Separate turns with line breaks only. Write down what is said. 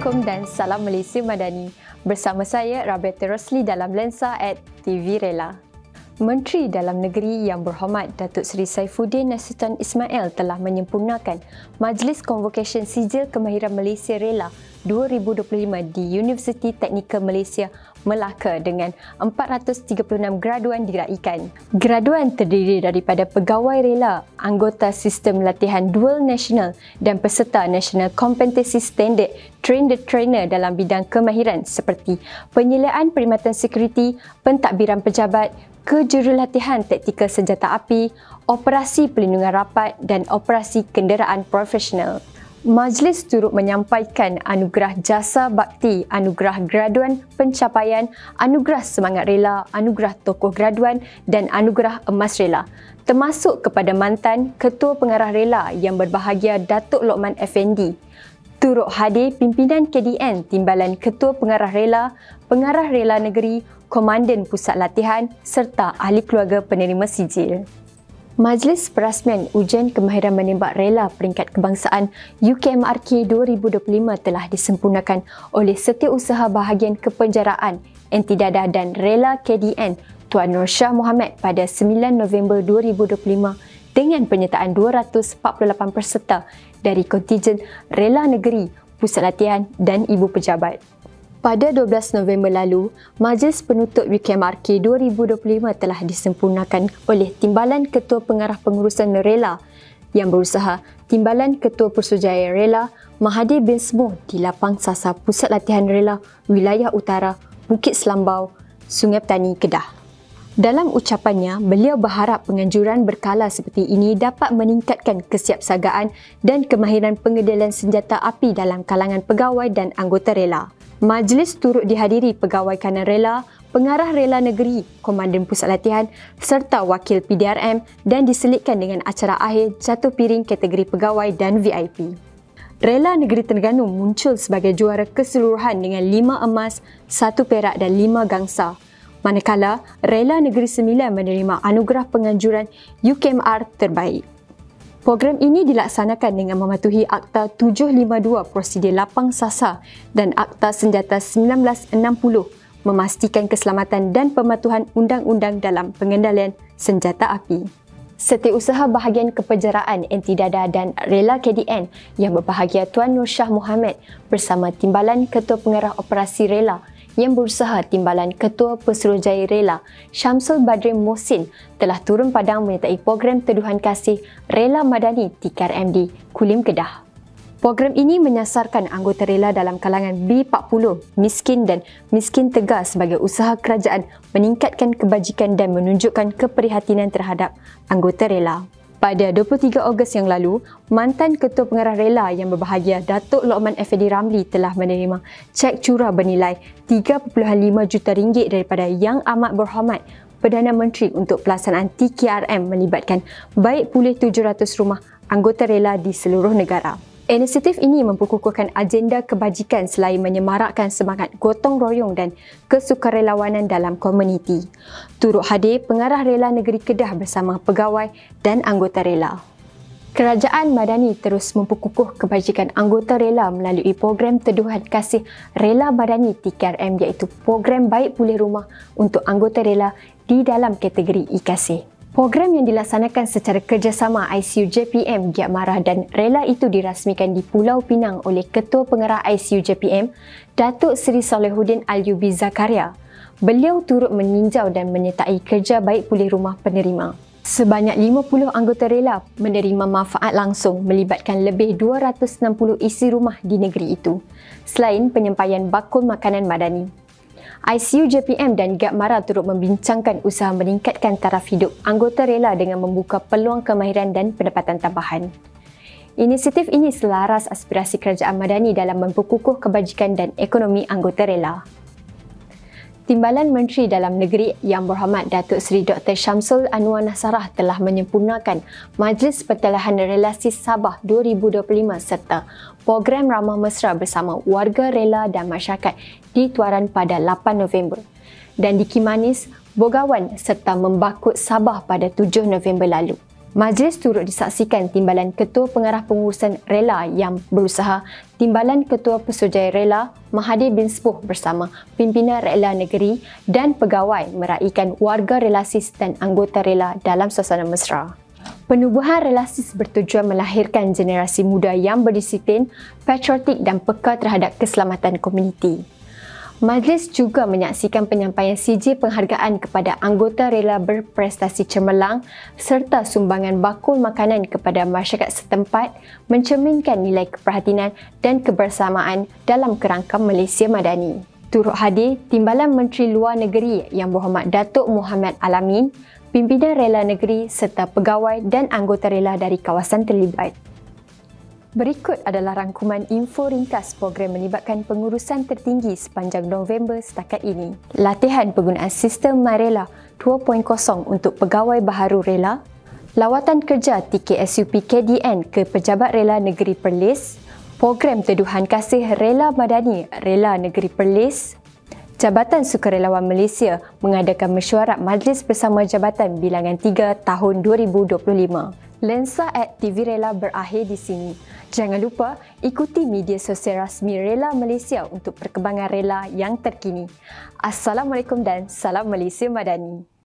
Assalamualaikum dan salam Malaysia Madani. Bersama saya Rabiati Rosli dalam Lensa at TV Rela. Menteri Dalam Negeri Yang Berhormat Datuk Seri Saifuddin Nasution Ismail telah menyempurnakan Majlis Convocation Sijil Kemahiran Malaysia Rela 2025 di Universiti Teknikal Malaysia Melaka dengan 436 graduan diraikan. Graduan terdiri daripada pegawai rela, anggota sistem latihan dual nasional dan peserta National Competency Standard Train the Trainer dalam bidang kemahiran seperti penyeliaan perkhidmatan sekuriti, pentadbiran pejabat, kejurulatihan taktikal senjata api, operasi pelindungan rapat dan operasi kenderaan profesional. Majlis turut menyampaikan anugerah jasa bakti, anugerah graduan pencapaian, anugerah semangat rela, anugerah tokoh graduan dan anugerah emas rela, termasuk kepada mantan Ketua Pengarah Rela yang berbahagia Datuk Lokman Effendi. Turut hadir pimpinan KDN, Timbalan Ketua Pengarah Rela, Pengarah Rela Negeri, Komandan Pusat Latihan serta ahli keluarga penerima sijil. Majlis Perasmian Ujian Kemahiran Menembak Rela Peringkat Kebangsaan UKMRK 2025 telah disempurnakan oleh Setiausaha Bahagian Kepenjaraan Anti-Dadah dan Rela KDN Tuan Nur Shah Mohammed pada 9 November 2025 dengan penyertaan 248 peserta dari kontijen Rela Negeri, Pusat Latihan dan Ibu Pejabat. Pada 12 November lalu, Majlis Penutup UKMRK 2025 telah disempurnakan oleh Timbalan Ketua Pengarah Pengurusan Rela yang berusaha Timbalan Ketua Persujaya Rela Mahathir bin Smoh di Lapang Sasa Pusat Latihan Rela Wilayah Utara, Bukit Selambau, Sungai Petani, Kedah. Dalam ucapannya, beliau berharap penganjuran berkala seperti ini dapat meningkatkan kesiapsiagaan dan kemahiran pengendalian senjata api dalam kalangan pegawai dan anggota rela. Majlis turut dihadiri pegawai kanan rela, pengarah rela negeri, komandan pusat latihan serta wakil PDRM dan diselitkan dengan acara akhir jatuh piring kategori pegawai dan VIP. Rela Negeri Terengganu muncul sebagai juara keseluruhan dengan 5 emas, 1 perak dan 5 gangsa. Manakala Rela Negeri Sembilan menerima anugerah penganjuran UKMR terbaik. Program ini dilaksanakan dengan mematuhi Akta 752 Prosedur Lapang Sasa dan Akta Senjata 1960 memastikan keselamatan dan pematuhan undang-undang dalam pengendalian senjata api. Setiausaha Bahagian Kepenjaraan Anti-Dadah dan Rela KDN yang berbahagia Tuan Nur Shah Mohammed bersama Timbalan Ketua Pengarah Operasi Rela yang berusaha Timbalan Ketua Pesuruhjaya Rela Syamsul Badrin Mohsin telah turun padang menyertai program Teduhan Kasih Rela Madani TKRM di Kulim, Kedah. Program ini menyasarkan anggota rela dalam kalangan B40, miskin dan miskin tegar sebagai usaha kerajaan meningkatkan kebajikan dan menunjukkan keprihatinan terhadap anggota rela. Pada 23 Ogos yang lalu, mantan Ketua Pengarah Rela yang berbahagia Datuk Lokman Effendi Ramli telah menerima cek curah bernilai 3.5 juta ringgit daripada Yang Amat Berhormat Perdana Menteri untuk pelaksanaan TKRM melibatkan baik pulih 700 rumah anggota rela di seluruh negara. Inisiatif ini memperkukuhkan agenda kebajikan selain menyemarakkan semangat gotong royong dan kesukarelawanan dalam komuniti. Turut hadir Pengarah Rela Negeri Kedah bersama pegawai dan anggota rela. Kerajaan Madani terus memperkukuh kebajikan anggota rela melalui program Teduhan Kasih Rela Madani TKRM iaitu program baik pulih rumah untuk anggota rela di dalam kategori e-kasih. Program yang dilaksanakan secara kerjasama ICU JPM Giat Marah dan rela itu dirasmikan di Pulau Pinang oleh Ketua Pengarah ICU JPM Datuk Seri Salihuddin Alyubi Zakaria. Beliau turut meninjau dan menyertai kerja baik pulih rumah penerima. Sebanyak 50 anggota rela menerima manfaat langsung melibatkan lebih 260 isi rumah di negeri itu, selain penyampaian bakul makanan madani. ICU JPM dan Giat Marah turut membincangkan usaha meningkatkan taraf hidup anggota rela dengan membuka peluang kemahiran dan pendapatan tambahan. Inisiatif ini selaras aspirasi kerajaan Madani dalam memperkukuh kebajikan dan ekonomi anggota rela. Timbalan Menteri Dalam Negeri Yang Berhormat Datuk Seri Dr. Syamsul Anwar Nasarah telah menyempurnakan Majlis Pertelahan Relasi Sabah 2025 serta program Ramah Mesra bersama warga rela dan masyarakat di Tuaran pada 8 November dan di Kimanis, Bogawan serta Membakut Sabah pada 7 November lalu. Majlis turut disaksikan Timbalan Ketua Pengarah Pengurusan Rela yang berusaha, Timbalan Ketua Pesuruhjaya Rela Mahathir bin Sbuh bersama pimpinan Rela Negeri dan pegawai meraihkan warga relasi dan anggota rela dalam suasana mesra. Penubuhan relasi bertujuan melahirkan generasi muda yang berdisiplin, patriotik dan peka terhadap keselamatan komuniti. Majlis juga menyaksikan penyampaian CJ penghargaan kepada anggota rela berprestasi cemerlang serta sumbangan bakul makanan kepada masyarakat setempat mencerminkan nilai keprihatinan dan kebersamaan dalam kerangka Malaysia Madani. Turut hadir Timbalan Menteri Luar Negeri Yang Berhormat Datuk Muhammad Alamin, pimpinan rela negeri serta pegawai dan anggota rela dari kawasan terlibat. Berikut adalah rangkuman info ringkas program melibatkan pengurusan tertinggi sepanjang November setakat ini. Latihan penggunaan sistem MyRela 2.0 untuk pegawai baharu rela, lawatan kerja TKSUP KDN ke Pejabat Rela Negeri Perlis, program teduhan kasih Rela Madani Rela Negeri Perlis, Jabatan Sukarelawan Malaysia mengadakan mesyuarat Majlis Bersama Jabatan Bilangan 3 tahun 2025. Lensa @TV Rela berakhir di sini. Jangan lupa ikuti media sosial rasmi Rela Malaysia untuk perkembangan rela yang terkini. Assalamualaikum dan salam Malaysia Madani.